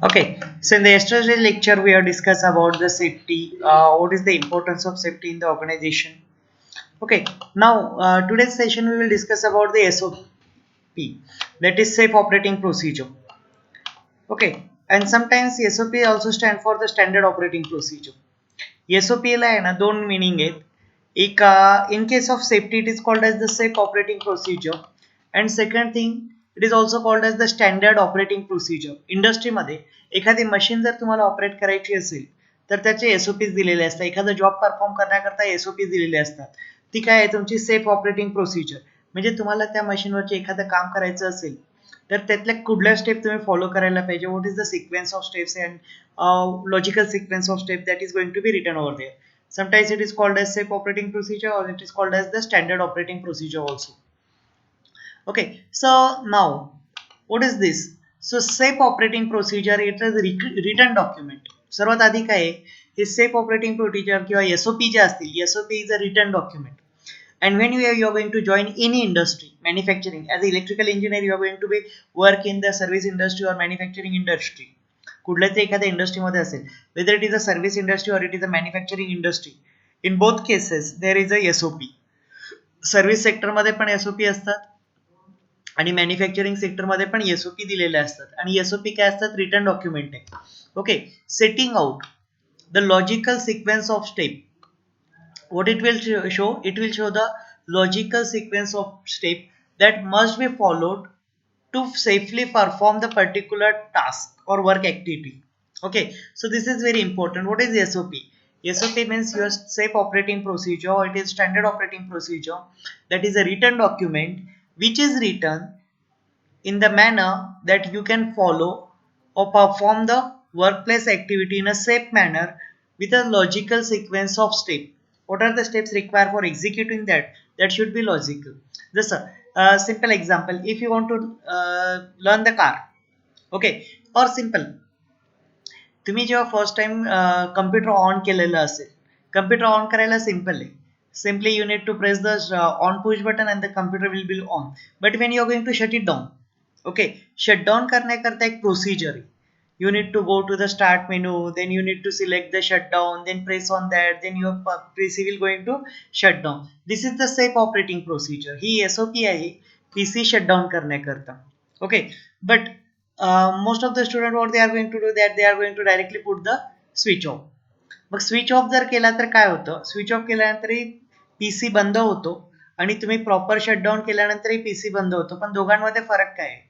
Okay, so in the yesterday's lecture, we have discussed about the safety. What is the importance of safety in the organization? Okay, now today's session we will discuss about the SOP, that is Safe Operating Procedure. Okay, and sometimes SOP also stand for the Standard Operating Procedure. SOP ला आहे ना दोन meaning आहेत. एक in case of safety it is called as the safe operating procedure and second thing it is also called as the standard operating procedure. इंडस्ट्रीमध्ये एखादी machine जर तुम्हाला operate करायची असेल तर त्याचे एसओपीज दिलेले असतात. एखादा जॉब परफॉर्म करण्याकरता एसओपीज दिलेले असतात. ती काय आहे तुमची सेफ ऑपरेटिंग प्रोसिजर. म्हणजे तुम्हाला त्या मशीनवरचे एखादं काम करायचं असेल तर त्यातल्या कुठल्या स्टेप तुम्ही फॉलो करायला पाहिजे. What is the sequence of steps and logical sequence of step that is going to be written over there. Sometimes it is called as safe operating procedure or it is called as the standard operating procedure also. Okay, so now what is this? So safe operating procedure it is written document. सर्वात आधी काय आहे हे safe operating procedure किंवा SOP जे असतील SOP is a written document. And when you are going to join any industry, manufacturing, as an electrical engineer, you are going to be work in the service industry or manufacturing industry. कुठल्या तरी एखाद्या इंडस्ट्रीमध्ये असेल, whether it is a service industry or it is a manufacturing industry. In both cases, there is a SOP. Service सेक्टरमध्ये पण SOP असतात आणि manufacturing सेक्टरमध्ये पण एसओपी दिलेले असतात आणि एसओपी काय असतात रिटर्न डॉक्युमेंट आहे. Okay, setting out the logical sequence of step. What it will show, it will show the logical sequence of step that must be followed to safely perform the particular task or work activity. Okay, so this is very important. What is SOP? SOP means your safe operating procedure, or it is standard operating procedure. That is a written document which is written in the manner that you can follow or perform the workplace activity in a safe manner with a logical sequence of steps. What are the steps required for executing that? That should be logical. This simple example. If you want to learn the car, okay, or simple. तुम्ही जेव्हा first time computer on केलेलं असेल, computer on करायला simple आहे. Simply you need to press the on push button and the computer will be on. But when you are going to shut it down, okay, shut down करण्याकरता एक procedure आहे. You need to go to the start menu, then you need to select the shutdown, then press on that, then your PC will going to shut down. This is the safe operating procedure. He SOP आहे PC shutdown करण्याकरता. Okay, but most of the student what they are going to do that they are going to directly put the switch off. Mug switch off जर केला तर काय होतं, switch off केल्यानंतरही PC बंद होतो आणि तुम्ही प्रॉपर शटडाऊन केल्यानंतरही पीसी बंद होतो. पण दोघांमध्ये फरक काय आहे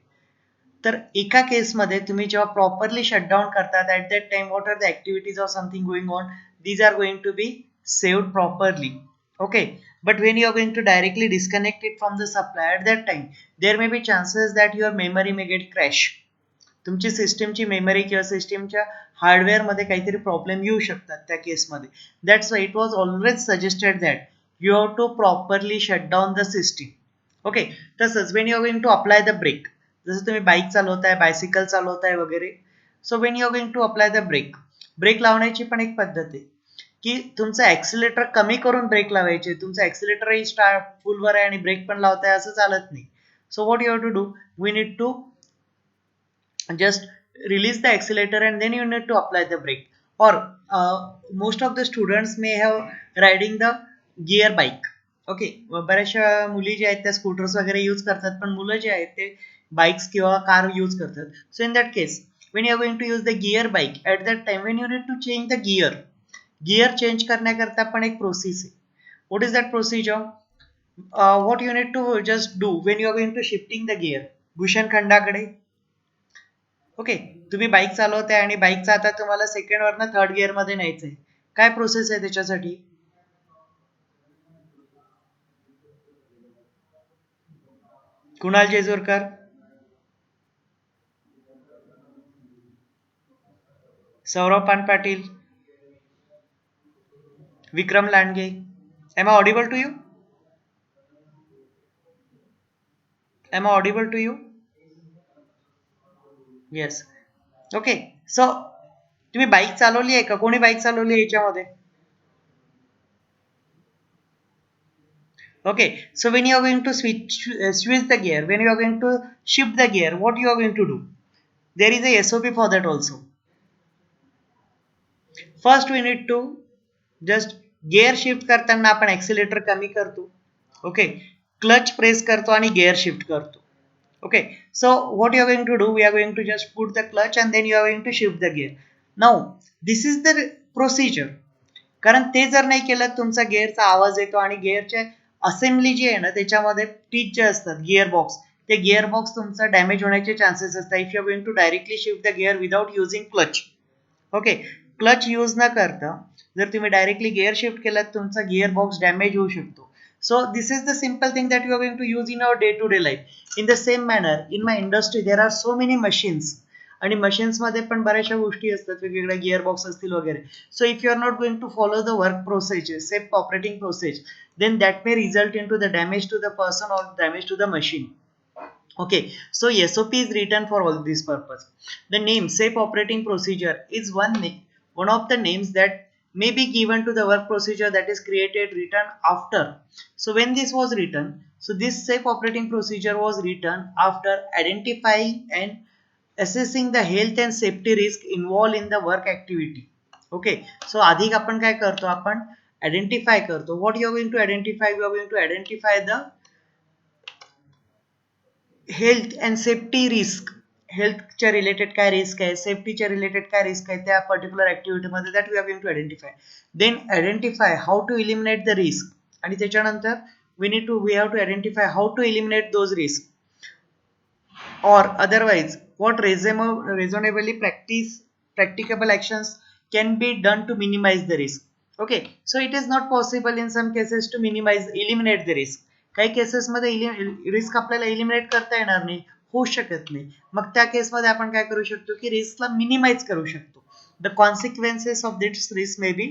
तर एका केसमध्ये तुम्ही जेव्हा प्रॉपरली शटडाऊन करतात at that time what are the activities or something going on these are going to be saved properly. Okay, but when you are going to directly disconnect it from the supply at that time there may be chances that your memory may get crash. तुमची सिस्टीमची memory किंवा सिस्टीमच्या हार्डवेअरमध्ये काहीतरी problem येऊ शकतात त्या केसमध्ये. That's why it was always suggested that you have to properly shut down the system. Okay, तसंच when you are going to apply the brake, जसं तुम्ही बाईक चालवताय, बायसिकल चालवताय वगैरे. So when you are going to apply the brake, brake लावण्याची पण एक पद्धत आहे की तुमचं ऍक्सिलेटर कमी करून ब्रेक लावायचे. तुमचं ऍक्सिलेटरही स्टार्ट फुलवर आहे आणि ब्रेक पण लावताय असं चालत नाही. So what you have to do, we need to just release the accelerator and then you need to apply the brake. Or most of the students may have riding the gear bike. Okay, बऱ्याचशा मुली ज्या आहेत त्या scooters वगैरे use करतात, पण मुलं जे आहेत ते बाईक्स किंवा कार यूज करतात. So in that case when you are going to use the gear bike at that time when you need to change the gear, gear change करण्याकरता पण एक प्रोसेस आहे. What is that procedure, what you need to just do when you are going to shifting the gear. Bhushan खंडाकडे okay, तुम्ही bike चालवताय आणि बाईकचा आता तुम्हाला सेकंड वरनं थर्ड गिअर मध्ये न्यायचंय. काय प्रोसेस आहे त्याच्यासाठी, Kunal Jejurkar, Saurabh Pan Patil, Vikram Landge. Am I audible to you, am I audible to you? Yes. Okay, so तुम्ही बाईक चालवली आहे का, कोणी बाईक चालवली आहे याच्यामध्ये? Okay, so when you are going to switch the gear, when you are going to shift the gear, what you are going to do? there is a SOP for that also. First we need to just gear shift करताना आपण accelerator कमी करतो. Okay, clutch press करतो आणि gear shift करतो. Okay, so what you are going to do, we are going to just put the clutch and then you are going to shift the gear. Now this is the procedure. कारण ते जर नाही केलं तुमचा गेअरचा आवाज येतो आणि गेअरचे असेंब्ली जी आहे ना त्याच्यामध्ये टीथ जे असतात गिअर बॉक्स, ते गिअर बॉक्स तुमचा डॅमेज होण्याचे चान्सेस असतात if you are going to directly shift the gear without using clutch. Okay, clutch use न करता जर तुम्ही डायरेक्टली गिअर शिफ्ट केलात तुमचा गिअर बॉक्स डॅमेज होऊ शकतो. So this is the simple thing that you are going to use in our day to day life. In the same manner in my industry there are so many machines आणि मशीन्समध्ये पण बऱ्याचशा गोष्टी असतात वेगवेगळ्या gear box असतील वगैरे. So if you are not going to follow the work process safe operating process then that may result into the damage to the person or damage to the machine. Okay, so SOP is written for all this purpose. The name safe operating procedure is one of the names that may be given to the work procedure that is created written after. So when this was written, so this safe operating procedure was written after identifying and assessing the health and safety risk involved in the work activity. Okay, so आधी आपण काय करतो, आपण identify करतो. What you are going to identify, you are going to identify the health and safety risk. हेल्थच्या related काय risk आहे, सेफ्टीच्या रिलेटेड काय रिस्क आहे त्या पर्टिक्युलर ऍक्टिव्हिटीमध्ये, that we are going to identify. Then identify how to eliminate the risk, आणि त्याच्यानंतर we have to identify how to eliminate those risk, or otherwise what reasonably practicable actions can be done to minimize the risk. Okay, so it is not possible in some cases to eliminate the risk. काही cases मध्ये risk आपल्याला eliminate करता येणार नाही, होऊ शकत नाही. मग त्या केसमध्ये आपण काय करू शकतो की रिस्कला मिनिमाइज करू शकतो. The consequences of this risk may be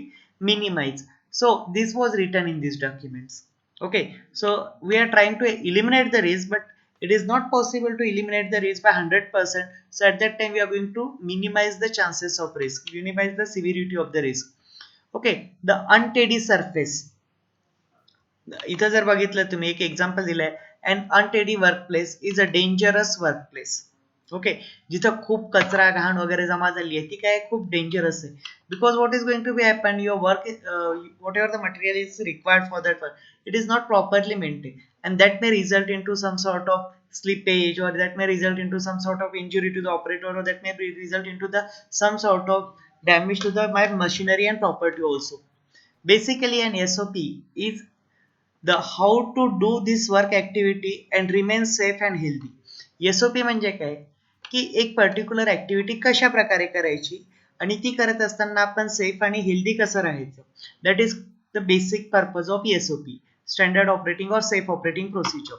minimise. So this was written in this documents. Okay, so we are trying to eliminate the risk, but it is not possible to eliminate the risk by 100%. So at that time we are going to minimize the chances of risk, minimize the severity of the risk. Okay, the untidy surface. इथं जर बघितलं तुम्ही एक example दिलंय, an untidy workplace is a dangerous workplace. Okay, जिथं खूप कचरा घाण वगैरे जमा झाली आहे ती काय खूप डेंजरस आहे. Because what is going to be happen, your work whatever the material is required for that work, it is not properly maintained, and that may result into some sort of slippage, or that may result into some sort of injury to the operator, or that may result into the some sort of damage to the my machinery and property also. Basically an SOP is the how to do this work activity and remain safe and healthy. SOP म्हणजे काय की एक particular activity कशा प्रकारे करायची आणि ती करत असताना आपण सेफ आणि हेल्दी कसं राहायचं, that is the basic purpose of SOP, standard operating or safe operating procedure.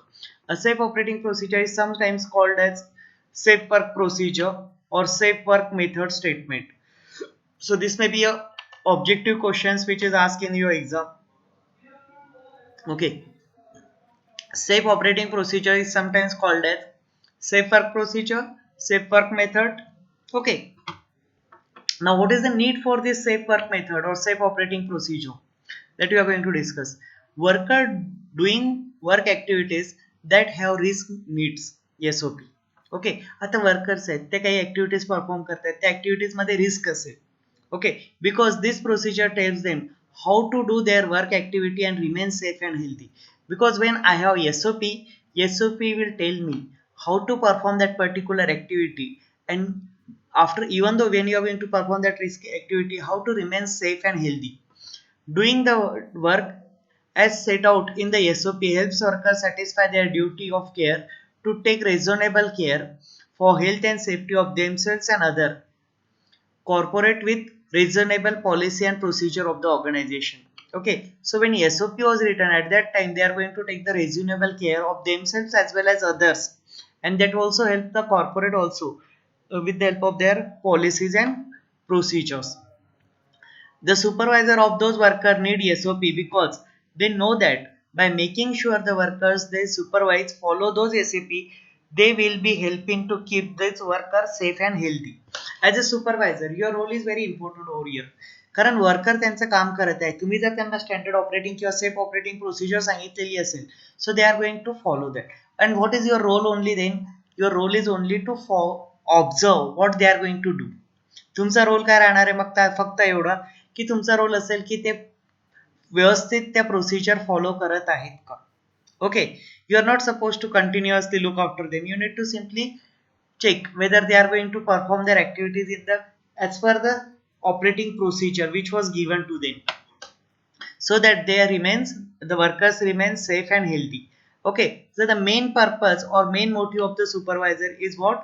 A safe operating procedure is sometimes called as safe work procedure or safe work method statement. So this may be a objective questions which is asked in your exam. Okay, safe operating procedure is sometimes called as safe work procedure, safe work method. Okay, now what is the need for this safe work method or safe operating procedure that we are going to discuss? Worker doing work activities that have risk needs SOP. Okay, आता workers आहेत ते काही activities perform करतात, त्या activities मध्ये risk असेल. Okay, because this procedure tells them how to do their work activity and remain safe and healthy. Because when I have SOP will tell me how to perform that particular activity, and after, even though when you are going to perform that risky activity, how to remain safe and healthy. Doing the work as set out in the SOP helps workers satisfy their duty of care to take reasonable care for health and safety of themselves and other, corporate with reasonable policy and procedure of the organization. Okay, so when SOP was written at that time, they are going to take the reasonable care of themselves as well as others, and that also help the corporate also with the help of their policies and procedures. The supervisor of those workers need SOP because they know that by making sure the workers they supervise follow those SOP, they will be helping to keep this worker safe and healthy. As a supervisor, your role is very important over here. कारण worker त्यांचं काम करत आहे, तुम्ही जर त्यांना standard operating किंवा safe operating procedure सांगितलेली असेल, so they are going to follow that. And what is your role only then? Your role is only to observe what they are going to do. तुमचा role काय राहणार आहे मग फक्त एवढा की तुमचा रोल असेल की ते व्यवस्थित त्या प्रोसिजर फॉलो करत आहेत का. Okay, you are not suppose to continuously look after them, you need to simply check whether they are going to perform their activities in the as per the operating procedure which was given to them, so that the workers remain safe and healthy. Okay, so the main purpose or main motive of the supervisor is what,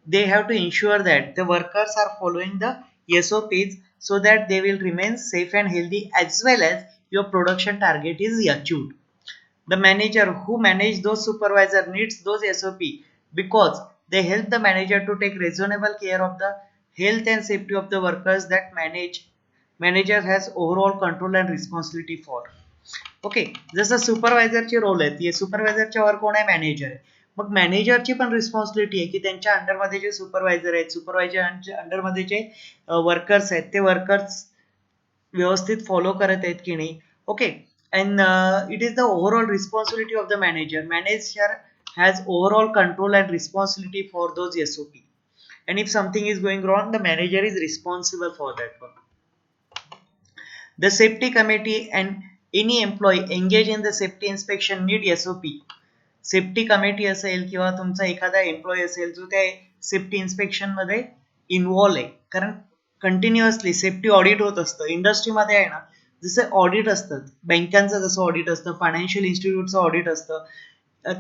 they have to ensure that the workers are following the SOPs so that they will remain safe and healthy as well as your production target is achieved. The manager who manage those supervisor needs those SOP because they help the manager to take reasonable care of the health and safety of the workers that manager has overall control and responsibility for. Okay, जसं सुपरवायझरची role आहे, ती सुपरवायझरच्या वर कोण आहे, manager आहे. मग मॅनेजरची पण responsibility आहे की त्यांच्या अंडरमध्ये जे सुपरवायझर आहेत, सुपरवायझरच्या अंडरमध्ये जे वर्कर्स आहेत, ते वर्कर्स व्यवस्थित फॉलो करत आहेत की नाही. Okay, and it is the overall responsibility of the manager. Manager has overall control and responsibility for those SOP, and if something is going wrong, the manager is responsible for that one. The safety committee and any employee engaged in the safety inspection need SOP. Safety committee असेल किंवा तुमचा एखादा employee असेल जो त्या safety inspection मध्ये involve आहे, कारण कंटिन्युअसली सेफ्टी ऑडिट होत असतं इंडस्ट्रीमध्ये आहे ना. जसं ऑडिट असतं बँकांचं, जसं ऑडिट असतं फायनान्शियल इन्स्टिट्यूटचं ऑडिट असतं,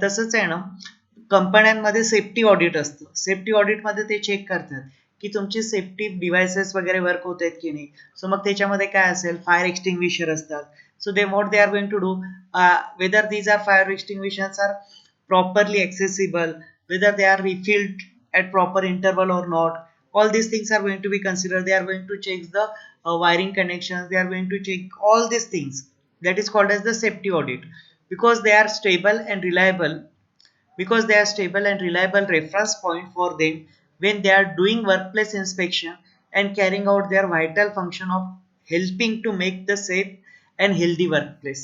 तसंच आहे ना कंपन्यांमध्ये सेफ्टी ऑडिट असतं. सेफ्टी ऑडिटमध्ये ते चेक करतात की तुमची सेफ्टी डिव्हाइसेस वगैरे वर्क होत आहेत की नाही. सो मग त्याच्यामध्ये काय असेल, फायर एक्सटिंग्विशर असतात. So then what they are going to do, whether these are fire extinguishers are properly accessible, whether they are refilled at proper interval or not, all these things are going to be considered. They are going to check the wiring connections, they are going to check all these things. That is called as the safety audit, because they are stable and reliable, because they are stable and reliable reference point for them when they are doing workplace inspection and carrying out their vital function of helping to make the safe and healthy workplace.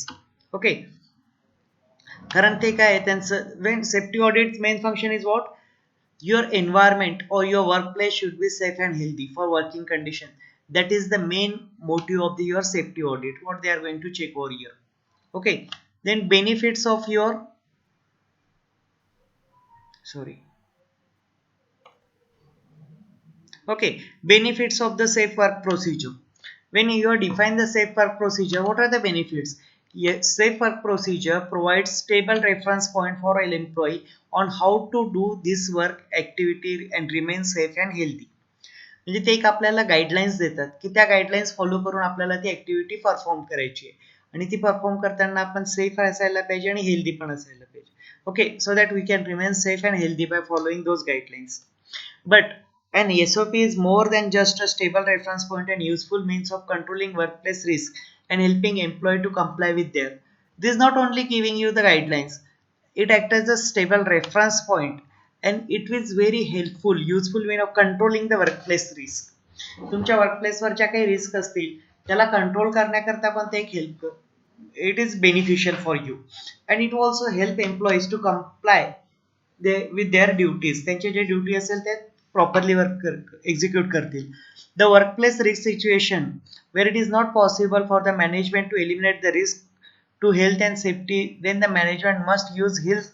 Okay, कारण ते काय आहे त्यांचं, when safety audit main function is what, your environment or your workplace should be safe and healthy for working condition. That is the main motive of your safety audit, what they are going to check over here. Okay, then benefits of your, sorry, okay, benefits of the safe work procedure. When you define the safe work procedure, what are the benefits? Yes, safe work procedure provides stable reference point for an employee on how to do this work activity and remain safe and healthy. म्हणजे ते एक आपल्याला guidelines देतात की त्या guidelines follow करून आपल्याला ती ऍक्टिव्हिटी परफॉर्म करायची आहे, आणि ती परफॉर्म करताना आपण सेफ असायला पाहिजे आणि हेल्दी पण असायला पाहिजे. Okay, so that we can remain safe and healthy by following those guidelines. But an SOP is more than just a stable reference point and useful means of controlling workplace risk and helping employee to comply with their. This is not only giving you the guidelines, it acts as a stable reference point and it is very helpful, useful way of controlling the workplace risk. तुमच्या वर्कप्लेसवर ज्या काही risk असतील त्याला control करण्याकरता पण ते एक help, it is beneficial for you, and it will also help employees to comply with their duties. त्यांचे जे ड्युटी असेल ते प्रॉपरली एक्झिक्यूट करतील. The workplace risk situation where it is not possible for the management to eliminate the risk to health and safety, then the management must use his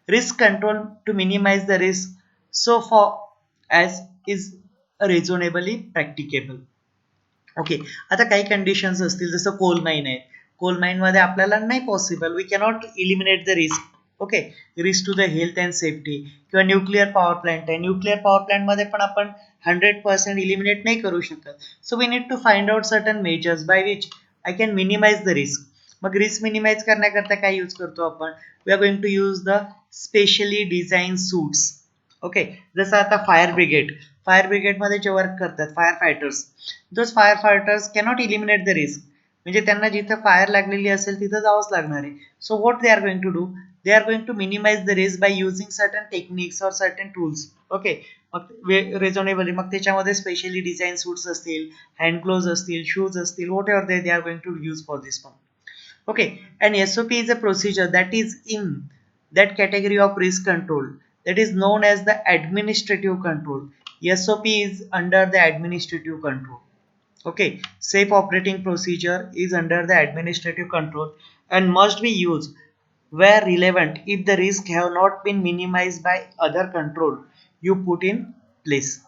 risk control to minimize the risk so far as is reasonably practicable. Okay, आता काही conditions असतील जसं coal mine आहे, coal mine मध्ये आपल्याला नाही possible, we cannot eliminate the risk. Okay, risk to the health and safety. किंवा nuclear power plant आहे, न्यूक्लिअर पॉवर प्लांट मध्ये पण आपण 100% इलिमिनेट नाही करू शकत. So we need to find out certain measures by which I can minimise the risk. मग risk minimise करण्याकरता काय यूज करतो आपण, we are going to use the specially design suits. Okay, जसं आता फायर ब्रिगेडमध्ये जे वर्क करतात fire fighters, those fire fighters cannot eliminate the risk, म्हणजे त्यांना जिथं फायर लागलेली असेल तिथं जावंच लागणार आहे. So what they are going to do, they are going to minimize the risk by using certain techniques or certain tools. Okay, mug reasonably मग त्याच्यामध्ये स्पेशली डिझाईन सूट्स असतील, हँड ग्लोव्स असतील, शूज असतील, what ever they are going to use for this one. Okay, and SOP is a procedure that is in that category of risk control that is known as the administrative control. SOP is under the administrative control. Okay, safe operating procedure is under the administrative control and must be used where relevant if the risk have not been minimized by other control you put in place.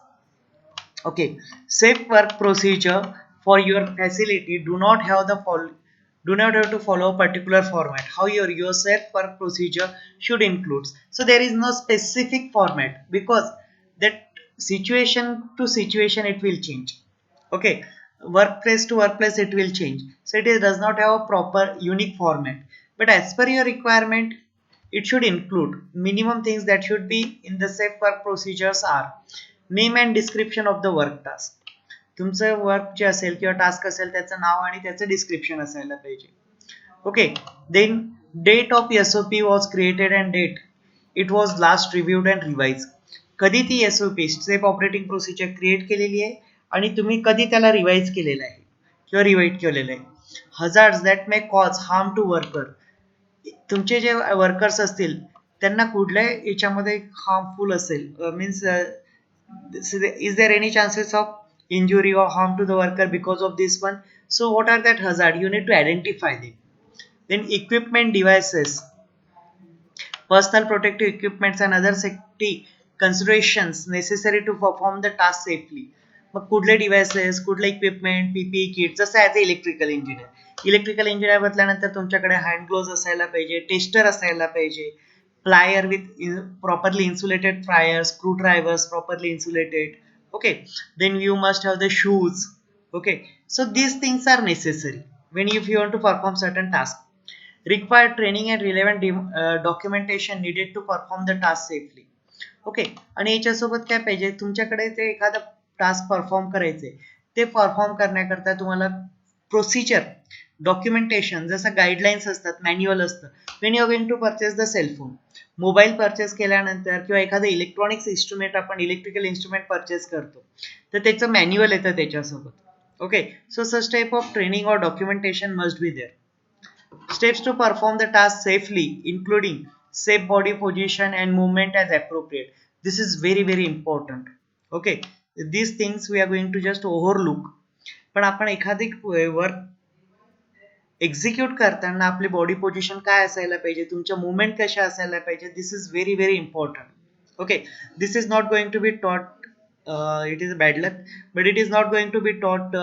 Okay, safe work procedure for your facility do not have to follow a particular format. How your safe work procedure should include. So there is no specific format because that situation to situation it will change. Okay, workplace to workplace it will change. So does not have a proper unique format. But as per your requirement, it should include minimum things that should be in the safe work procedures are name and description of the work task. तुमचं work जे असेल किंवा task असेल त्याचं नाव आणि त्याचं description असायला पाहिजे. Okay, then date of SOP was created and date it was last reviewed and revise. कधी ती SOP safe operating procedure create केलेली आहे आणि तुम्ही कधी त्याला रिवाइज केलेलं आहे किंवा रिवाइड केलेलं आहे. Hazards that may cause harm to worker. तुमचे जे वर्कर्स असतील त्यांना कुठल्या याच्यामध्ये हार्मफुल असेल means is there any chances of injury or harm to the worker because of this one? So what are that hazard? You need to identify them. Then equipment devices, personal protective equipments and other safety considerations necessary to perform the task safely. मग कुठले devices कुठले equipment PPE kit जसं as a electrical engineer म्हटल्यानंतर तुमच्याकडे hand gloves असायला पाहिजे, tester असायला पाहिजे, plier with properly insulated pliers, screwdrivers properly insulated. Okay, then you must have the shoes. Okay, so these things are necessary when if you want to perform certain task. Require training and relevant documentation needed to perform the task safely. Okay, आणि याच्यासोबत काय पाहिजे तुमच्याकडे ते एखादा task perform करायचे ते perform करण्याकरता तुम्हाला प्रोसिजर डॉक्युमेंटेशन जसं गाईडलाईन्स असतात मॅन्युअल असतं. When you are going to purchase the cellphone mobile purchase केल्यानंतर किंवा एखादं इलेक्ट्रॉनिक्स इन्स्ट्रुमेंट आपण इलेक्ट्रिकल इन्स्ट्रुमेंट परचेस करतो तर त्याचं मॅन्युअल येतं त्याच्यासोबत. Okay, so such type of training or documentation must be there. Steps to perform the task safely, including safe body position and movement as appropriate. This is very important. Okay, these things we are going to just overlook. पण आपण एखादी work execute करताना आपली body position काय असायला पाहिजे, तुमच्या movement कशा असायला पाहिजे, this is very important. Okay, this is not going to be taught, it is a bad luck, but it is not going to be taught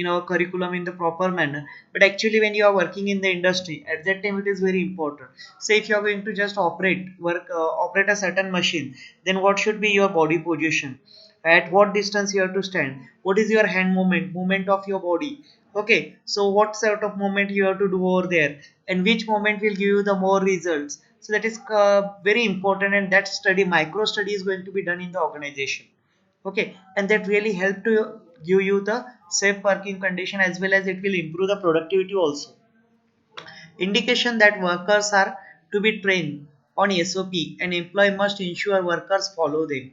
in our curriculum in the proper manner. But actually when you are working in the industry at that time it is very important. Say if you are going to just operate a certain machine, then what should be your body position, at what distance you have to stand, what is your hand movement of your body. Okay, so what sort of movement you have to do over there and which movement will give you the more results. So that is very important, and that micro study is going to be done in the organization. Okay, and that really help to give you the safe working condition as well as it will improve the productivity also. Indication that workers are to be trained on SOP and employee must ensure workers follow them.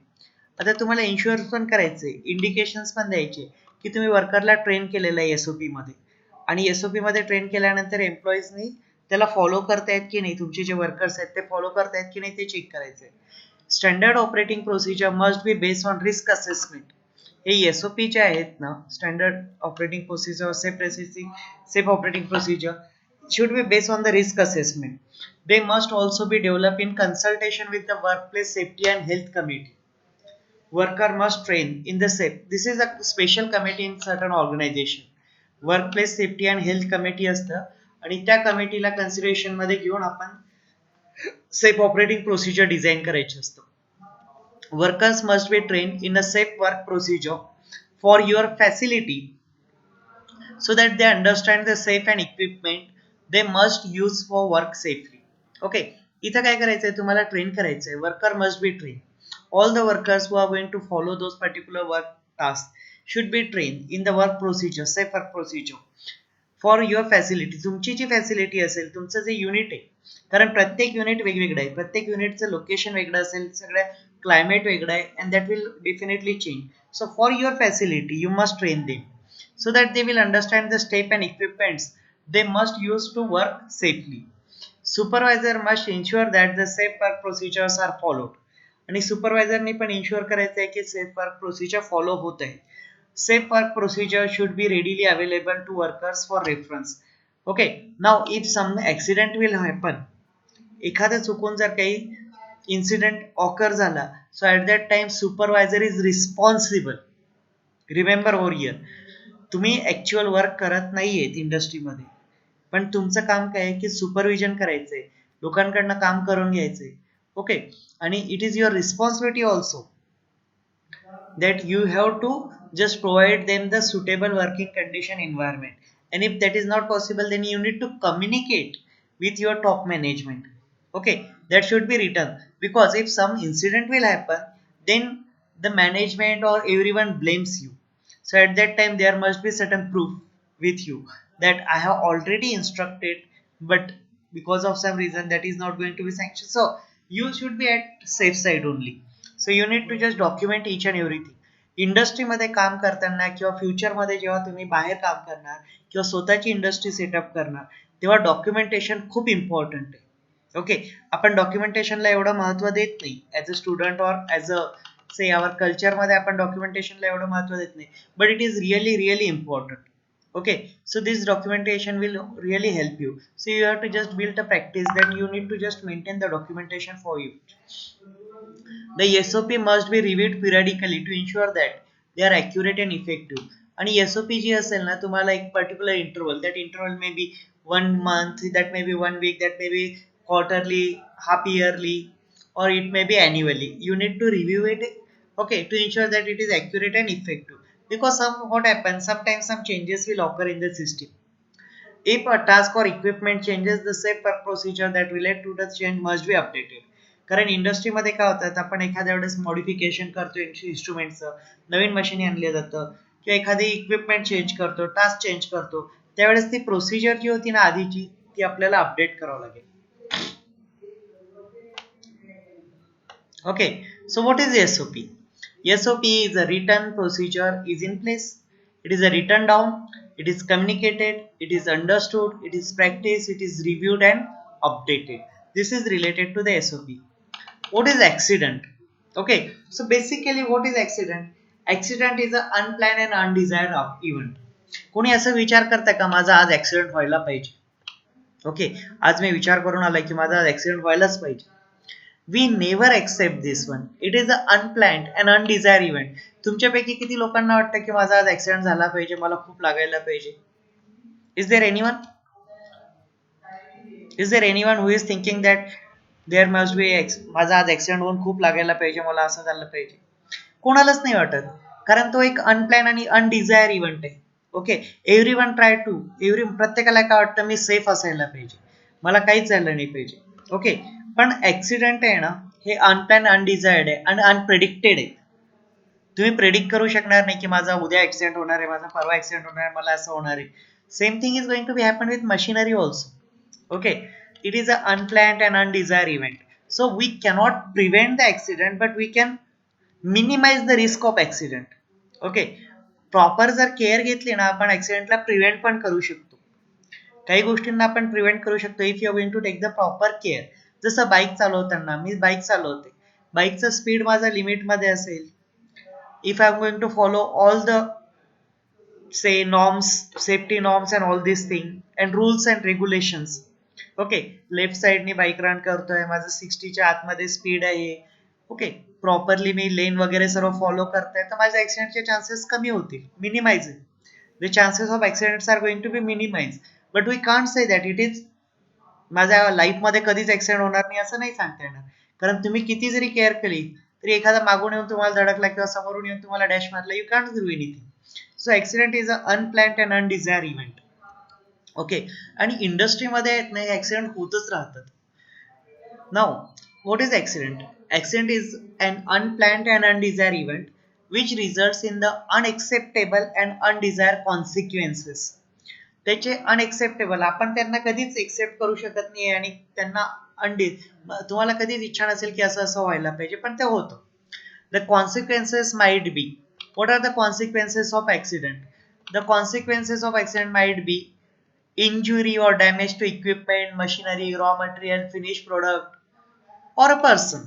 आता तुम्हाला ensure पण करायचे, indications पण द्यायचे की तुम्ही वर्करला train केलेलं आहे SOP मध्ये आणि SOP मध्ये ट्रेन केल्यानंतर एम्प्लॉईजनी त्याला फॉलो करतायत की नाही, तुमचे जे वर्कर्स आहेत ते फॉलो करतायत की नाही ते चेक करायचे. Standard operating procedure must be based on risk assessment. हे SOP जे आहेत ना, standard operating procedure safe operating procedure should be based on the risk assessment. They must also be developed in consultation with the workplace safety and health committee. Worker must train in the safe. This is a special committee in certain organization. Workplace safety and health committee असतं आणि त्या कमिटीला consideration मध्ये घेऊन आपण safe operating procedure design करायचे असतं. Workers must be trained in a safe work procedure for your facility so that they understand the safe and equipment they must use for work safely. Okay, इथं काय करायचंय तुम्हाला train करायचंय. Worker must be train. All the workers who are going to follow those particular work tasks should be trained in the work procedure, safe work procedure for your facility. तुमची जी facility असेल, तुमचं जे unit आहे, कारण प्रत्येक unit वेगवेगळं आहे, प्रत्येक युनिटचं location वेगळं असेल, सगळं क्लायमेट वेगळं आहे, and that will definitely change. So for your facility you must train them so that they will understand the step and equipments they must use to work safely. Supervisor must ensure that the safe work procedures are followed. आणि सुपरवायझरनी पण ensure करायचं आहे की safe work procedure follow होत आहे. Safe work procedure should be readily available to workers for reference. Okay, now if some accident will happen, एखादं चुकून जर काही इन्सिडेंट ऑकर झाला, so at that time supervisor is responsible. Remember over here, तुम्ही actual work करत नाहीयेत इंडस्ट्रीमध्ये, पण तुमचं काम काय आहे की सुपरविजन करायचंय, लोकांकडनं काम करून घ्यायचंय. ओके, आणि it is your responsibility also that you have to just provide them the suitable working condition environment, and if that is not possible then you need to communicate with your top management. Okay, that should be written, because if some incident will happen, then the management or everyone blames you. So at that time there must be certain proof with you that I have already instructed, but because of some reason that is not going to be sanctioned. So you should be at safe side only. So you need to just document each and everything. इंडस्ट्रीमध्ये काम करताना किंवा फ्युचरमध्ये जेव्हा तुम्ही बाहेर काम करणार किंवा स्वतःची इंडस्ट्री सेटअप करणार, तेव्हा डॉक्युमेंटेशन खूप इम्पॉर्टंट आहे. ओके, आपण डॉक्युमेंटेशनला एवढं महत्त्व देत नाही as a student or as a से आवर कल्चरमध्ये आपण डॉक्युमेंटेशनला एवढं महत्त्व देत नाही, but it is really really important. Okay, so this documentation will really help you. So you have to just build a practice that you need to just maintain the documentation for you. The SOP must be reviewed periodically to ensure that they are accurate and effective. आणि SOP जी असेल ना, तुम्हाला एक particular interval, that interval may be 1 month, that may be 1 week, that may be quarterly, half yearly, or it may be annually. You need to review it, okay, to ensure that it is accurate and effective. Because what happens, sometimes some changes will occur in the system. If a task or equipment changes, the safe procedure that relate to the change must be updated. कारण इंडस्ट्रीमध्ये काय होतात, आपण एखाद्या वेळेस modification करतो इन्स्ट्रुमेंटचं, नवीन machine आणलं जातं किंवा एखादी इक्विपमेंट चेंज करतो, टास्क चेंज करतो, त्यावेळेस ती प्रोसिजर जी होती ना आधीची, ती आपल्याला अपडेट करावं लागेल. Okay, so what is SOP? SOP is a written procedure is in place. It is a written down, it is communicated, it is understood, it is practiced, it is reviewed and updated. This is related to the SOP. What is accident? Okay, so basically what is accident? Accident is an unplanned and undesired event. कोणी असं विचार करता का माझा आज accident व्हायला पाहिजे? Okay, आज मी विचार करून आलाय की माझा आज ऍक्सिडेंट व्हायलाच पाहिजे. We never accept this one. It is a unplanned and undesire event. तुमच्यापैकी किती लोकांना वाटतं की माझा आज ऍक्सिडेंट झाला पाहिजे, मला खूप लागायला पाहिजे? Is there anyone? Is there anyone who is thinking that there must be माझा आज ऍक्सिडेंट होऊन खूप लागायला पाहिजे, मला असं झालं पाहिजे? कोणालाच नाही वाटत, कारण तो एक अनप्लॅन आणि अनडिझायर इव्हेंट आहे. Okay, every one try to प्रत्येकाला काय वाटतं, मी सेफ असायला पाहिजे, मला काहीच झालं नाही पाहिजे. ओके, पण ऍक्सिडेंट आहे ना, हे अनप्लॅन अनडिझायर्ड आहे आणि अनप्रेडिक्टेड आहे. तुम्ही प्रेडिक्ट करू शकणार नाही की माझा उद्या ऍक्सिडेंट होणार आहे, माझा परवा ऍक्सिडेंट होणार आहे, मला असं होणार आहे. Same thing is going to be happen with machinery also. Okay, it is a unplanned and undesire event. So we cannot prevent the accident, but we can minimise the risk of accident. Okay, proper जर care घेतली ना, आपण ऍक्सिडेंटला prevent पण करू शकतो. काही गोष्टींना आपण प्रिव्हेंट करू शकतो if you are going to take the proper care. जसं बाईक चालवताना, मी बाईक चालवते, बाईकचं स्पीड माझा लिमिटमध्ये असेल, if I'm going to follow all the say norms, safety norms and all these thing and rules and regulations. Okay, left साइडनी bike run करतोय, माझं 60च्या आतमध्ये स्पीड आहे, ओके, प्रॉपरली मी लेन वगैरे सर्व फॉलो करतोय, तर माझ्या ऍक्सिडेंटचे चान्सेस कमी होतील, मिनिमाइज आहे. The chances of accidents are going to be minimize, but we can't say that it is माझ्या लाईफमध्ये कधीच ऍक्सिडेंट होणार नाही असं नाही सांगता येणार. कारण तुम्ही किती जरी केअर केली तरी एखादा मागून येऊन तुम्हाला धडकला किंवा समोरून येऊन तुम्हाला डॅश मारला, you can't do anything. So accident is a unplanned and undesire event. Okay, आणि इंडस्ट्रीमध्ये नाही ऍक्सिडेंट होतच राहतात. Now, what is accident? Accident is an unplanned and undesired event which results in the unacceptable and undesired consequences. त्याचे unacceptable, आपण त्यांना कधीच accept करू शकत नाही आणि त्यांना तुम्हाला कधीच इच्छा नसेल की असं असं व्हायला पाहिजे, पण ते होतं. The consequences might be. What are the consequences of accident? The consequences of accident might be injury or damage to equipment, machinery, raw material, finished product, or a person.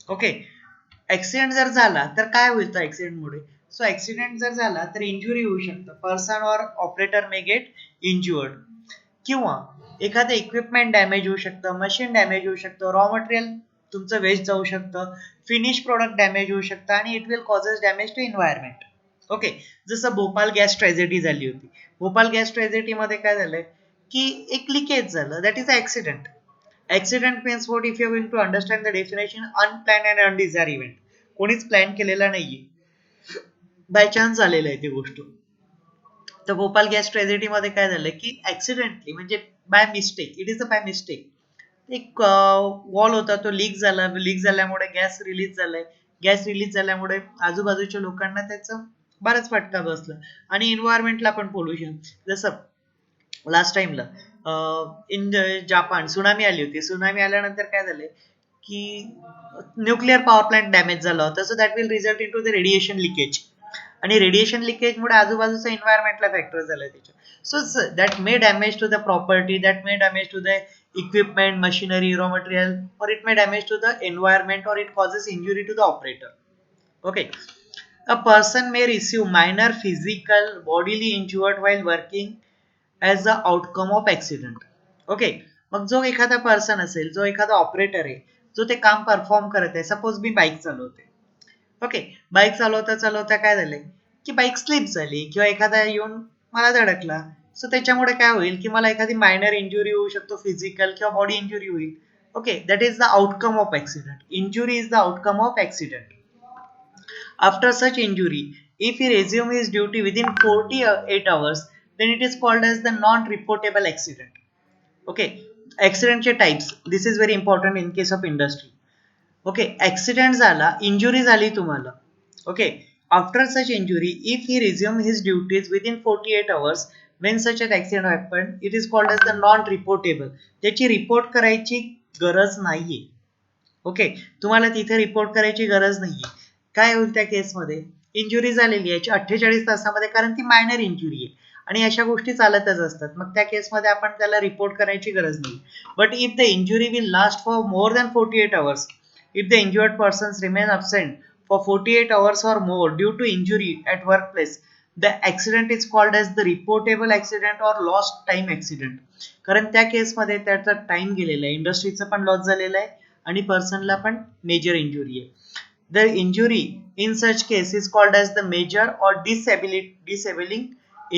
Okay, accident जर झाला तर काय होईल ऍक्सिडेंटमुळे? सो accident जर झाला तर injury होऊ शकतं, person or operator may gate injured, किंवा एखादं इक्विपमेंट डॅमेज होऊ शकतं, मशीन डॅमेज होऊ शकतं, रॉ मटेरियल तुमचं वेस्ट जाऊ शकतं, फिनिश प्रोडक्ट डॅमेज होऊ शकतं आणि it will causes damage to environment. Okay, जसं भोपाल गॅस ट्रॅजेडी झाली होती. भोपाल गॅस ट्रॅजेडीमध्ये काय झालंय की एक लिकेज झालं, that is a accident. Accident means what? If you going to understand the definition, unplan and undesire event. कोणीच प्लॅन केलेला नाहीये, बाय चान्स झालेलं आहे ती गोष्ट. तर भोपाल गॅस ट्रॅजेडी मध्ये काय झालं की ऍक्सिडेंटली म्हणजे by mistake, it is a by mistake, एक वॉल होता तो लीक झाला, लीक झाल्यामुळे गॅस रिलीज झालाय, गॅस रिलीज झाल्यामुळे आजूबाजूच्या लोकांना त्याचं बराच फटका बसला आणि एन्व्हायरमेंटला पण पोल्युशन. जसं लास्ट टाइमला इन जापान सुनामी आली होती. सुनामी आल्यानंतर काय झालंय की न्यूक्लिअर पॉवर प्लांट डॅमेज झाला होता, so that will result in to the radiation leakage, आणि रेडिएशन लिकेजमुळे आजूबाजूचा एन्व्हायरमेंटला फॅक्टर झालाय त्याच्या. So that may damage to the property, that may damage to the equipment, machinery, raw material, or it may damage to the environment, or it causes injury to the operator. Okay, a person may receive minor physical bodily injured while working as the outcome of accident. Okay, मग जो एखादा person असेल, जो एखादा operator आहे, जो ते काम perform करत आहे, सपोज मी बाईक चालवते. ओके, बाईक चालवता चालवता काय झालंय की बाईक स्लिप झाली किंवा एखादा येऊन मला धडकला, सो त्याच्यामुळे काय होईल की मला एखादी मायनर इंजुरी होऊ शकतो, फिजिकल किंवा बॉडी इंजुरी होईल. Okay, that is the outcome of accident. Injury is the outcome of accident. After such injury, if he resume his duty within 48 hours, then it is called as the non-reportable accident. Okay, ऍक्सिडेंटचे types, this is very important in case of industry. Okay, accident झाला, injury झाली तुम्हाला. Okay, after such injury, if he resume his duties within 48 hours, when such an accident happen, it is called as the non reportable. त्याची report करायची गरज नाहीये. Okay, तुम्हाला तिथे report करायची गरज नाहीये. काय होईल त्या केसमध्ये? इंजुरी झालेली याची 48 तासामध्ये, कारण ती मायनर इंजुरी आहे आणि अशा गोष्टी चालतच असतात. मग त्या केसमध्ये आपण त्याला रिपोर्ट करायची गरज नाही. But if the injury will last for more than 48 hours, if the injured persons remain absent for 48 hours or more due to injury at workplace, the accident is called as the reportable accident or lost time accident. कारण त्या केसमध्ये त्याचा time गेलेला आहे, इंडस्ट्रीचं पण loss झालेलं आहे आणि पर्सनला पण मेजर इंजुरी आहे. The injury in such case is called as the major or disabling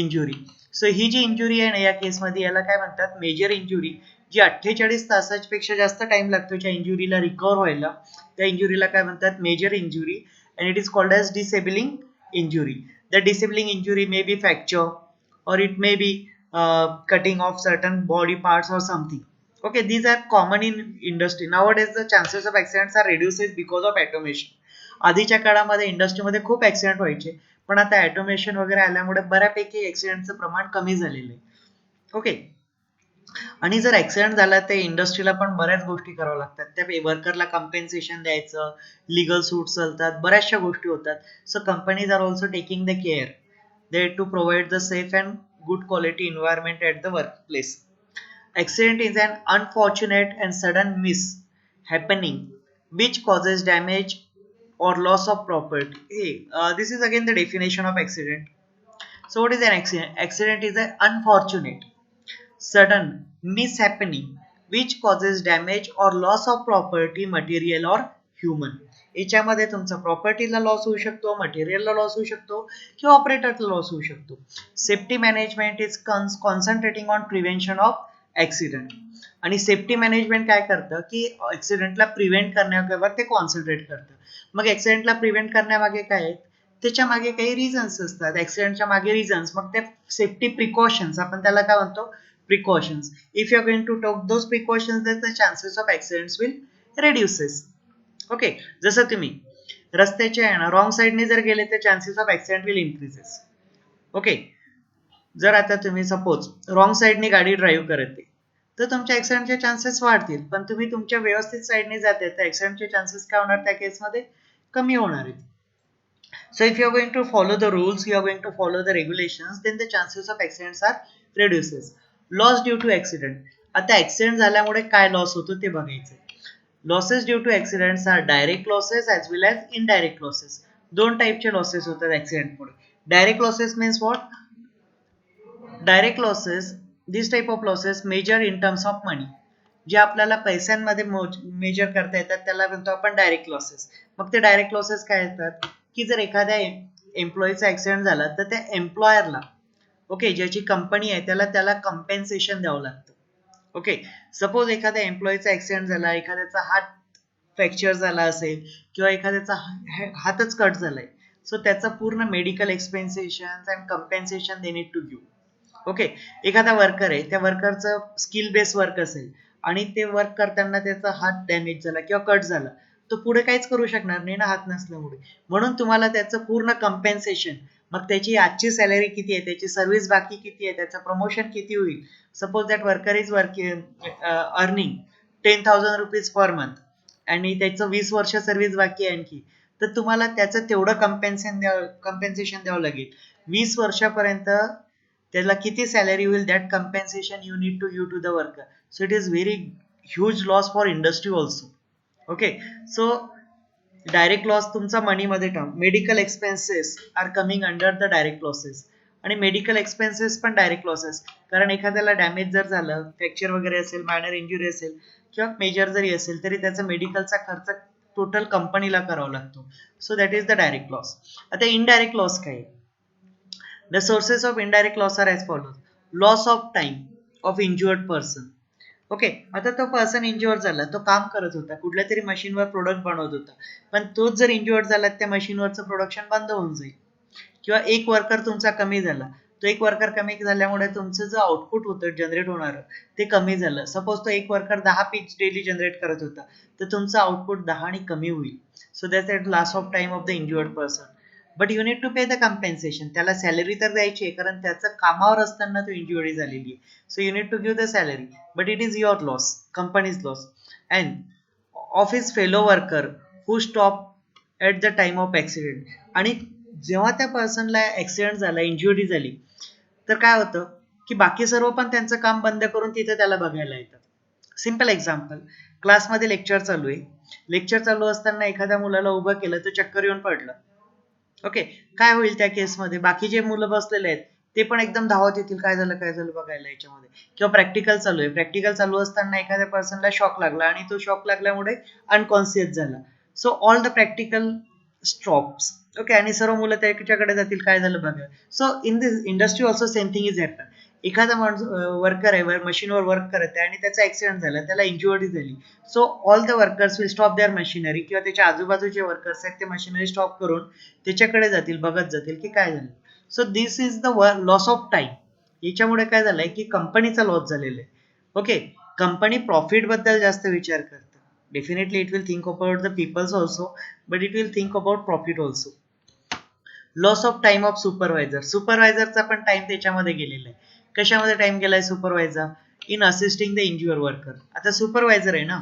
injury. So ही जी इंजुरी आहे ना या केसमध्ये, याला काय म्हणतात? Major injury. जी 48 तासापेक्षा जास्त टाइम लागतो त्या इंजुरीला रिकव्हर व्हायला, त्या इंजुरीला काय म्हणतात? Major injury. And it is called as disabling injury. The disabling injury may be fracture, or it may be cutting off certain body parts or something. Okay, these are common in industry. Nowadays the chances of accidents are reduced because of automation. आधीच्या काळामध्ये इंडस्ट्रीमध्ये खूप accident व्हायचे, पण आता automation वगैरे आल्यामुळे बऱ्यापैकी ऍक्सिडेंटचं प्रमाण कमी झालेलं आहे. ओके, आणि जर ऍक्सिडेंट झाला तर इंडस्ट्रीला पण बऱ्याच गोष्टी कराव्या लागतात. त्या वर्करला कम्पेन्सेशन द्यायचं, लिगल सूट चालतात, बऱ्याचशा गोष्टी होतात. So companies are also taking the care they to provide the safe and good quality environment at the workplace. Accident is an unfortunate and sudden miss happening which causes damage or loss of property. Hey, this is again the definition of accident. So what is an accident? Accident is an unfortunate, sudden mishappening which causes damage or loss of property, material or human. याच्यामध्ये तुमचा प्रॉपर्टीला loss होऊ शकतो, मटेरियलला loss होऊ शकतो किंवा ऑपरेटरला loss होऊ शकतो. Safety management is concentrating on prevention of accident. आणि सेफ्टी मॅनेजमेंट काय करतं की ऍक्सिडेंटला प्रिव्हेंट करण्यावर ते कॉन्सन्ट्रेट करतं. मग ऍक्सिडेंटला प्रिव्हेंट करण्यामागे काय आहेत? त्याच्या मागे काही रिझन्स असतात, ऍक्सिडेंटच्या मागे रिझन्स. मग ते सेफ्टी प्रिकॉशन्स, आपण त्याला काय म्हणतो? Precautions. If you are going to take those precautions, then the chances of accidents will reduces. Okay, जसं तुम्ही रस्त्याच्या आहे ना रॉंग साईडने जर गेले तर chances of accident will increases. Okay, जर आता तुम्ही सपोज रॉंग साईडने गाडी ड्राईव्ह करते तर तुमच्या ऍक्सिडेंटचे चान्सेस वाढतील, पण तुम्ही तुमच्या व्यवस्थित साईडने जाते तर ऍक्सिडेंटचे चान्सेस काय होणार? त्या केसमध्ये कमी होणार आहेत. So if you are going to follow the rules, you are going to follow the regulations, then the chances of accidents are reduces. Loss due to accident. आता ऍक्सिडेंट झाल्यामुळे काय लॉस होतो ते बघायचं. Losses due to accidents are direct losses as well as indirect losses. दोन टाईपचे losses होतात ऍक्सिडेंटमुळे. Direct losses means what? Direct losses, this type of losses measure in terms of money. जे आपल्याला पैशांमध्ये मेजर करता येतात त्याला म्हणतो आपण डायरेक्ट लॉसेस. मग ते डायरेक्ट लॉसेस काय येतात की जर एखाद्या एम्प्लॉईचा ऍक्सिडेंट झाला तर त्या एम्प्लॉयरला, ओके, ज्याची कंपनी आहे त्याला त्याला कम्पेन्सेशन द्यावं लागतं. ओके, सपोज एखाद्या एम्प्लॉईचा ऍक्सिडेंट झाला, एखाद्याचा हात फ्रॅक्चर झाला असेल किंवा एखाद्याचा हातच कट झालाय, सो त्याचा पूर्ण medical expensation and compensation they need to give. Okay, एखादा वर्कर आहे, त्या वर्करचं स्किल बेस वर्क असेल आणि ते वर्क करताना त्याचा हात डॅमेज झाला किंवा कट झाला, तो पुढे काहीच करू शकणार नाही ना हात नसल्यामुळे. म्हणून तुम्हाला त्याचं पूर्ण कम्पेन्सेशन, मग त्याची आजची सॅलरी किती आहे, त्याची सर्व्हिस बाकी किती आहे, त्याचं प्रमोशन किती होईल. Suppose that worker is working earning 10,000 rupees per month आणि त्याचं 20 वर्ष सर्व्हिस बाकी आहे आणखी, तर तुम्हाला त्याचं तेवढं कम्पेन्सेशन द्यावं लागेल. 20 वर्षापर्यंत त्याला किती सॅलरी होईल, that compensation you need to give to the worker. So it is very huge loss for industry also. Okay, so direct loss तुमचा मनीमध्ये term. Medical expenses are coming under the direct losses. आणि medical expenses पण direct losses, कारण एखाद्याला damage जर झालं, fracture वगैरे असेल, मायनर इंजुरी असेल किंवा मेजर जरी असेल तरी त्याचा मेडिकलचा खर्च टोटल कंपनीला करावा लागतो. So that is the direct loss. आता इनडायरेक्ट लॉस काय? The sources of indirect loss are as follows. Loss of time of injured person. Okay, आता तो पर्सन इंज्युअर झाला, तो काम करत होता, कुठल्या तरी मशीनवर प्रोडक्ट बनवत होता, पण तोच जर इंज्युअर झाला त्या मशीनवरचं प्रोडक्शन बंद होऊन जाईल. किंवा एक वर्कर तुमचा कमी झाला, तो एक वर्कर कमी झाल्यामुळे तुमचं जो आउटपुट होतं जनरेट होणार ते कमी झालं. सपोज तो एक वर्कर 10 पीच डेली जनरेट करत होता, तर तुमचं आउटपुट 10 आणि कमी होईल. So that's loss of time of the injured person. But you need to pay the compensation. त्याला सॅलरी तर द्यायची आहे कारण त्याचं कामावर असताना तो इंज्युरी झालेली आहे. So you need to give the salary, but it is your loss, company's loss. And of his fellow worker who stop at the time of accident. आणि जेव्हा त्या पर्सनला ॲक्सिडेंट झाला, इंज्युरी झाली, तर काय होतं की बाकी सर्व पण त्यांचं काम बंद करून तिथे त्याला बघायला येतात. सिम्पल एक्झाम्पल, क्लासमध्ये लेक्चर चालू आहे, लेक्चर चालू असताना एखाद्या मुलाला उभं केलं तर चक्कर येऊन पडलं. ओके, काय होईल त्या केसमध्ये? बाकी जे मुलं बसलेले आहेत ते पण एकदम धावत येतील काय झालं काय झालं बघायला याच्यामध्ये. किंवा प्रॅक्टिकल चालू आहे, प्रॅक्टिकल चालू असताना एखाद्या पर्सनला शॉक लागला आणि तो शॉक लागल्यामुळे अनकॉन्शियस झाला. So all the practical stops. Okay, आणि सर्व मुलं त्याच्याकडे जातील काय झालं बघा. So in this industry also same thing is happen. एखादा वर्कर आहे, मशीनवर वर्क करत आहे आणि त्याचा ऍक्सिडेंट झाला, त्याला इंज्युरी झाली. So all the workers will stop their machinery, किंवा त्याच्या आजूबाजूचे वर्कर्स आहेत ते मशिनरी स्टॉप करून त्याच्याकडे जातील, बघत जातील की काय झालं. सो this is the loss of time. याच्यामुळे काय झालंय की कंपनीचा लॉस झालेला आहे. ओके, कंपनी प्रॉफिट बद्दल जास्त विचार करते. Definitely it will think about the peoples also, but it will think about profit also. Loss of time of supervisor. सुपरवायझरचा पण टाइम त्याच्यामध्ये गेलेला आहे. कशामध्ये टाइम गेलाय supervisor? In assisting the injure worker. आता सुपरवायझर आहे ना,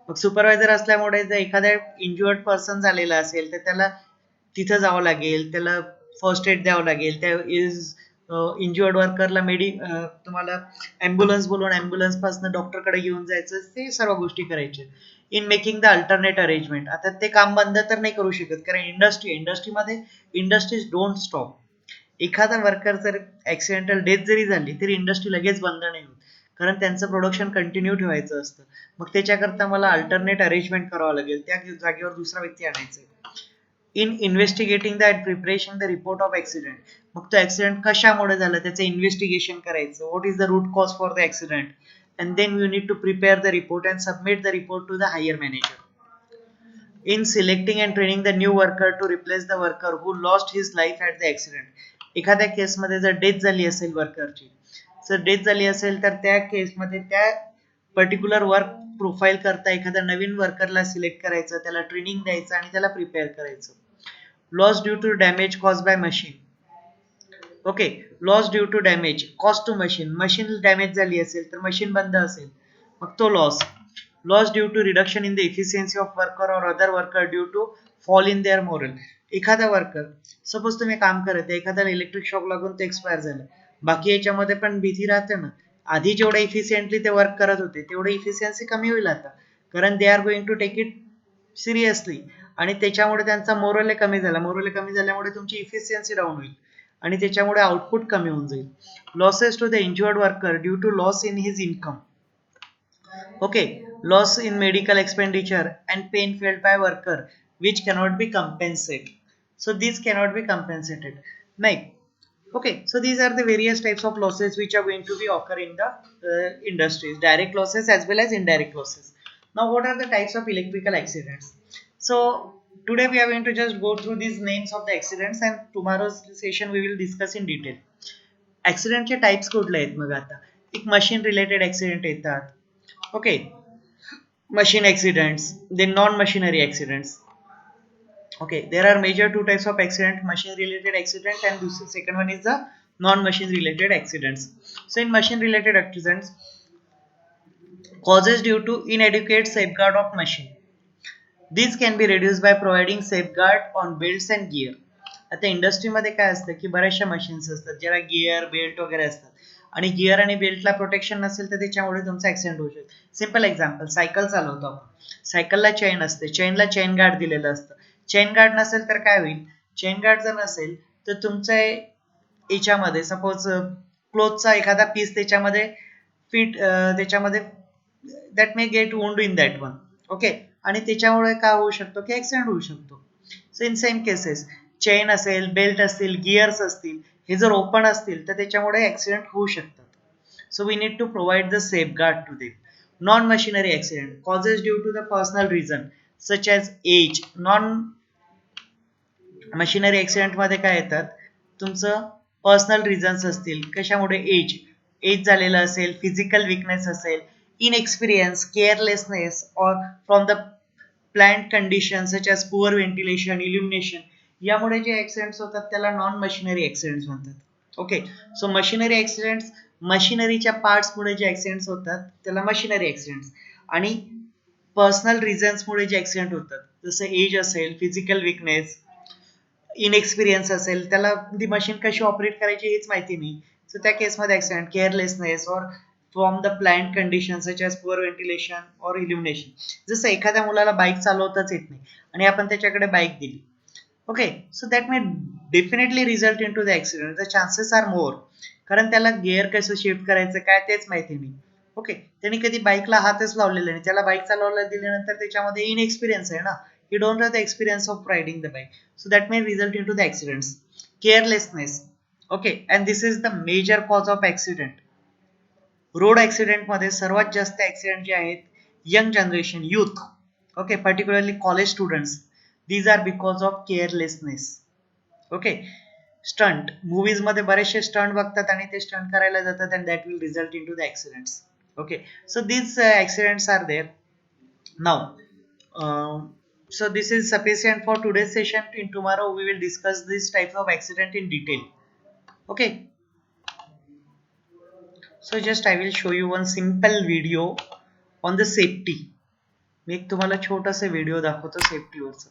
मग सुपरवायझर असल्यामुळे जर एखाद्या इंज्युअर्ड पर्सन झालेला असेल तर त्याला तिथं जावं लागेल, त्याला फर्स्ट एड द्यावं लागेल, त्या इंज्युअर्ड वर्करला तुम्हाला ॲम्ब्युलन्स बोलवून ॲम्ब्युलन्स पासून डॉक्टरकडे घेऊन जायचं, ते सर्व गोष्टी करायच्या. In making the alternate arrangement. आता ते काम बंद तर नाही करू शकत कारण इंडस्ट्रीमध्ये इंडस्ट्रीज डोंट स्टॉप. एखादा वर्कर जर ऍक्सिडेंटल डेथ जरी झाली तरी इंडस्ट्री लगेच बंद नाही होत, कारण त्यांचं प्रोडक्शन कंटिन्यू ठेवायचं असतं. मग त्याच्याकरता मला अल्टरनेट अरेंजमेंट करावं लागेल, त्या जागेवर दुसरा व्यक्ती आणायचा. In investigating the preparation the report of accident. मग तो ऍक्सिडेंट कशामुळे झाला त्याचं इन्व्हेस्टिगेशन करायचं. What is the root cause for the accident, and then you need to prepare the report and submit the report to the higher manager. In selecting and training the new worker to replace the worker who lost his life at the accident. एखाद्या केसमध्ये जर death झाली असेल वर्करची, जर death झाली असेल तर त्या केसमध्ये त्या पर्टिक्युलर वर्क प्रोफाईल करता एखाद्या नवीन वर्करला सिलेक्ट करायचं, त्याला ट्रेनिंग द्यायचं आणि त्याला प्रिपेअर करायचं. Loss due to damage cause by machine. Okay, loss due to damage cause to machine. Machine damage झाली असेल तर मशीन बंद असेल, मग तो लॉस. Loss due to reduction in the efficiency of worker or other worker due to fall in their moral. एखादा worker, suppose तुम्ही काम करत आहे, एखाद्याला इलेक्ट्रिक शॉक लागून ते एक्सपायर झालं, बाकी याच्यामध्ये पण भीती राहते ना. आधी जेवढे इफिशियंटली ते वर्क करत होते तेवढे इफिशियन्सी कमी होईल आता, कारण they are going to take it seriously आणि त्याच्यामुळे त्यांचा मोरल कमी झाला. मोरल कमी झाल्यामुळे तुमची इफिशियन्सी डाऊन होईल आणि त्याच्यामुळे आउटपुट कमी होऊन जाईल. Losses to the injured worker due to loss in his income. Okay, loss in medical expenditure and pain felt by worker which cannot be compensated. So these cannot be compensated. Like, okay, so these are the various types of losses which are going to be occur in the industries, direct losses as well as indirect losses. Now what are the types of electrical accidents? So today we are going to just go through these names of the accidents and tomorrow's session we will discuss in detail. ऍक्सिडेंटचे types कुठले आहेत मग आता? एक machine related accident येतात. Okay, machine accidents, then non-machinery accidents. Okay, there are major two types of accident: machine related accident and the second one is the non-machine related accidents. So in machine related accidents, causes due to inadequate safeguard of machine. These can be reduced by providing safeguard on belts and gear. आता इंडस्ट्रीमध्ये काय असतं की बऱ्याचशा machines असतात ज्याला gear belt वगैरे असतात आणि गिअर आणि बेल्टला प्रोटेक्शन नसेल तर त्याच्यामुळे तुमचा ऍक्सिडेंट होऊ शकतो. सिंपल एक्झाम्पल, सायकल चालवतो आपण, सायकलला चेन असते, चेनला चेन गार्ड दिलेलं असतं. चेन गार्ड नसेल तर काय होईल? चेन गार्ड जर नसेल तर तुमच्या याच्यामध्ये सपोज क्लोथचा एखादा पीस त्याच्यामध्ये फिट त्याच्यामध्ये that may gate wound in that one. Okay, आणि त्याच्यामुळे काय होऊ शकतो की ऍक्सिडेंट होऊ शकतो. सो इन सेम केसेस चेन असेल, बेल्ट असतील, गिअर्स असतील, हे जर ओपन असतील तर त्याच्यामुळे ऍक्सिडेंट होऊ शकतात. So we need to provide the safeguard to them. Non machinery accident causes due to the personal reason such as as. Non machinery accident मध्ये काय येतात? तुमचं पर्सनल रिझन्स असतील. कशामुळे? एज, एज झालेलं असेल, फिजिकल विकनेस असेल, इनएक्सपिरियन्स, केअरलेसनेस और from the plant condition such as poor ventilation, illumination. यामुळे जे ऍक्सिडेंट्स होतात त्याला नॉन मशिनरी ऍक्सिडेंट्स म्हणतात. ओके, सो मशिनरी ऍक्सिडेंट्स, मशिनरीच्या पार्ट्समुळे जे ऍक्सिडेंट्स होतात त्याला मशिनरी ऍक्सिडेंट्स, आणि पर्सनल रिझन्समुळे जे ऍक्सिडेंट होतात जसं एज असेल, फिजिकल विकनेस, इनएक्सपिरियन्स असेल, त्याला ती मशीन कशी ऑपरेट करायची हेच माहिती नाही, सो त्या केसमध्ये ऍक्सिडेंट. केअरलेसनेस और from the plant condition such as poor ventilation or illumination. जसं एखाद्या मुलाला बाईक चालवताच येत नाही आणि आपण त्याच्याकडे बाईक दिली. Okay, so that may definitely result in to the accident. The chances are more, कारण त्याला गिअर कसं शिफ्ट करायचं काय तेच माहिती नाही. ओके, त्यांनी कधी बाईकला हातच लावलेला नाही, त्याला बाईक चालवायला दिल्यानंतर त्याच्यामध्ये इनएक्सपिरियन्स आहे ना, he don't have the experience of riding the bike, so that may result into the accidents. Carelessness, okay, and this is the major cause of accident. Road accident मध्ये सर्वात जास्त ऍक्सिडेंट जे आहेत young generation, youth, okay, particularly college students, these are because of carelessness. Okay, stunt, movies मध्ये बरेचसे stunt बघतात आणि ते स्टंट करायला जातात and that will result in to the accidents. Okay, so these accidents are there. Now so this is sufficient for today's session. In tomorrow we will discuss this type of accident in detail. Okay, so just I will show you one simple video on the safety. मी एक तुम्हाला छोटासा video दाखवतो safety वरचा.